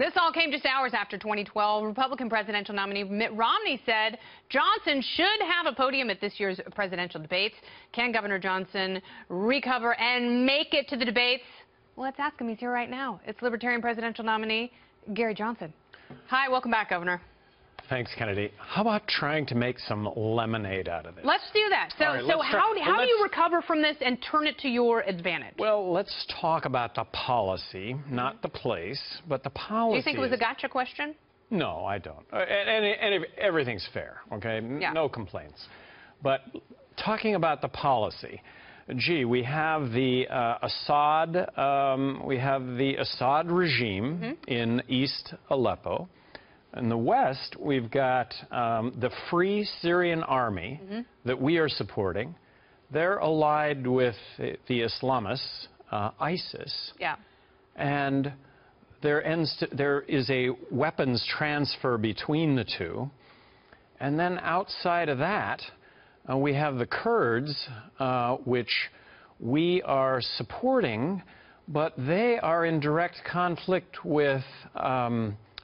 This all came just hours after 2012. Republican presidential nominee Mitt Romney said Johnson should have a podium at this year's presidential debates. Can Governor Johnson recover and make it to the debates? Well, let's ask him. He's here right now. It's Libertarian presidential nominee Gary Johnson. Hi, welcome back, Governor. Thanks, Kennedy. How about trying to make some lemonade out of this? Let's do that. So, how do you recover from this and turn it to your advantage? Well, let's talk about the policy, not the place, but the policy. Do you think it was a gotcha question? No, I don't. And everything's fair, okay? Yeah. No complaints. But talking about the policy, gee, we have the Assad regime in East Aleppo. In the West, we've got the Free Syrian Army that we are supporting. They're allied with the Islamists, ISIS. Yeah. And there is a weapons transfer between the two. And then outside of that, we have the Kurds, which we are supporting, but they are in direct conflict with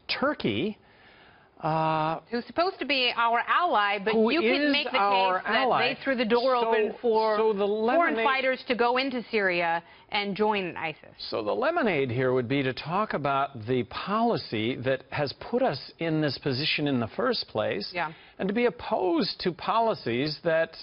Turkey. Who's supposed to be our ally, but you can make the case that they threw the door open for foreign fighters to go into Syria and join ISIS. So the lemonade here would be to talk about the policy that has put us in this position in the first place, and to be opposed to policies that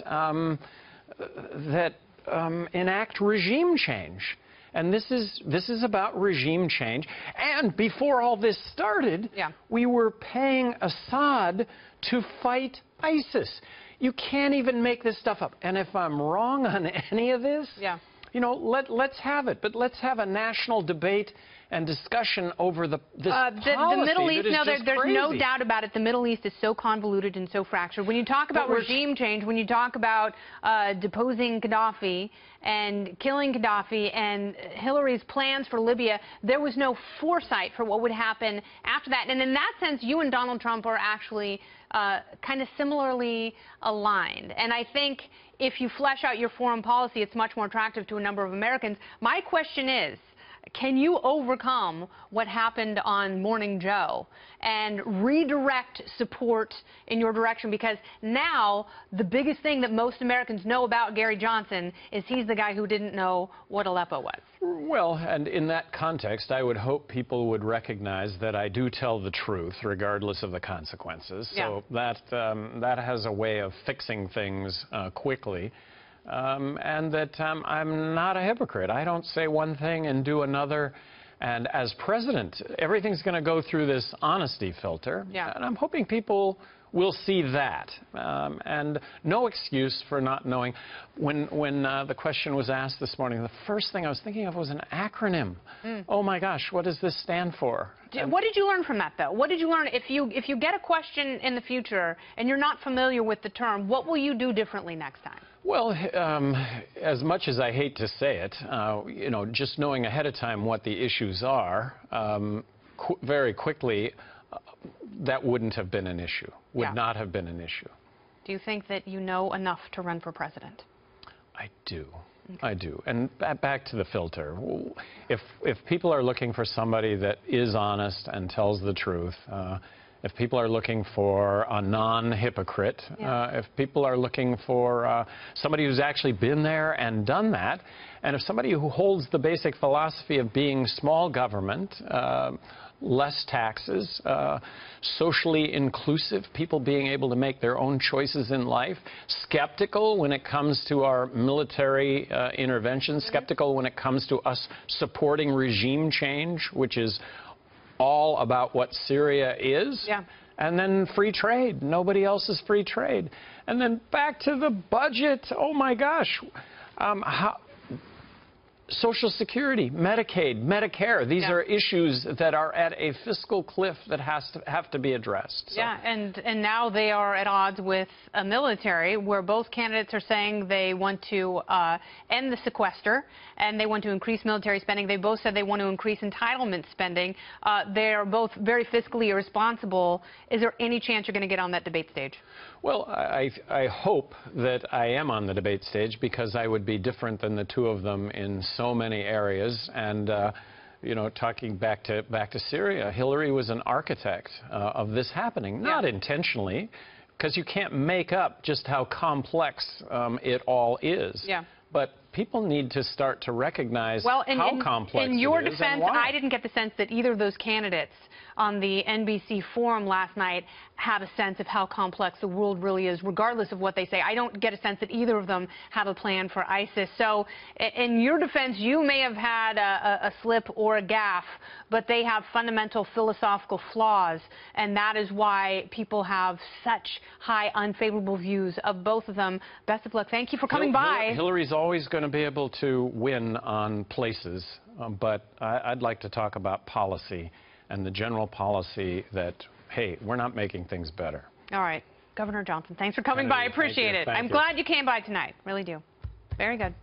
enact regime change. And this is about regime change. And before all this started, we were paying Assad to fight ISIS. You can't even make this stuff up. And if I'm wrong on any of this, you know, let's have it. But let's have a national debate and discussion over this policy. The Middle East, there's crazy. no doubt about it. The Middle East is so convoluted and so fractured. When you talk about regime change, when you talk about deposing Gaddafi and killing Gaddafi and Hillary's plans for Libya, there was no foresight for what would happen after that. And in that sense, you and Donald Trump are actually kind of similarly aligned. And I think if you flesh out your foreign policy, it's much more attractive to a number of Americans. My question is, can you overcome what happened on Morning Joe and redirect support in your direction? Because now the biggest thing that most Americans know about Gary Johnson is he's the guy who didn't know what Aleppo was. Well, and in that context, I would hope people would recognize that I do tell the truth, regardless of the consequences. So that has a way of fixing things quickly. And that I'm not a hypocrite. I don't say one thing and do another. And as president, everything's going to go through this honesty filter. And I'm hoping people will see that. And no excuse for not knowing. When the question was asked this morning, the first thing I was thinking of was an acronym. Oh, my gosh, what does this stand for? What did you learn from that, though? What did you learn? If you get a question in the future and you're not familiar with the term, what will you do differently next time? Well, as much as I hate to say it, you know, just knowing ahead of time what the issues are, very quickly, that wouldn't have been an issue, would not have been an issue. Do you think that you know enough to run for president? I do. I do. And back to the filter. If people are looking for somebody that is honest and tells the truth, if people are looking for a non-hypocrite, if people are looking for somebody who's actually been there and done that, and if somebody who holds the basic philosophy of being small government, less taxes, socially inclusive, people being able to make their own choices in life, skeptical when it comes to our military intervention, skeptical when it comes to us supporting regime change, which is all about what Syria is, and then free trade. Nobody else is free trade. And then back to the budget. Oh, my gosh. Social Security, Medicaid, Medicare, these are issues that are at a fiscal cliff that have to be addressed. So. And now they are at odds with a military where both candidates are saying they want to end the sequester and they want to increase military spending. They both said they want to increase entitlement spending. They are both very fiscally irresponsible. Is there any chance you're going to get on that debate stage? Well, I hope that I am on the debate stage because I would be different than the two of them in so many areas, and you know, talking back to Syria, Hillary was an architect of this happening, not intentionally, because you can't make up just how complex it all is. Yeah. But people need to start to recognize how complex it is. In your defense, and why. I didn't get the sense that either of those candidates on the NBC forum last night have a sense of how complex the world really is, regardless of what they say. I don't get a sense that either of them have a plan for ISIS. So in your defense, you may have had a slip or a gaffe, but they have fundamental philosophical flaws, and that is why people have such high unfavorable views of both of them. Best of luck. Thank you for coming by. Hillary's always going to be able to win on places, but I'd like to talk about policy and the general policy that, hey, we're not making things better. All right. Governor Johnson, thanks for coming by. I appreciate it. I'm glad you came by tonight. Really do. Very good.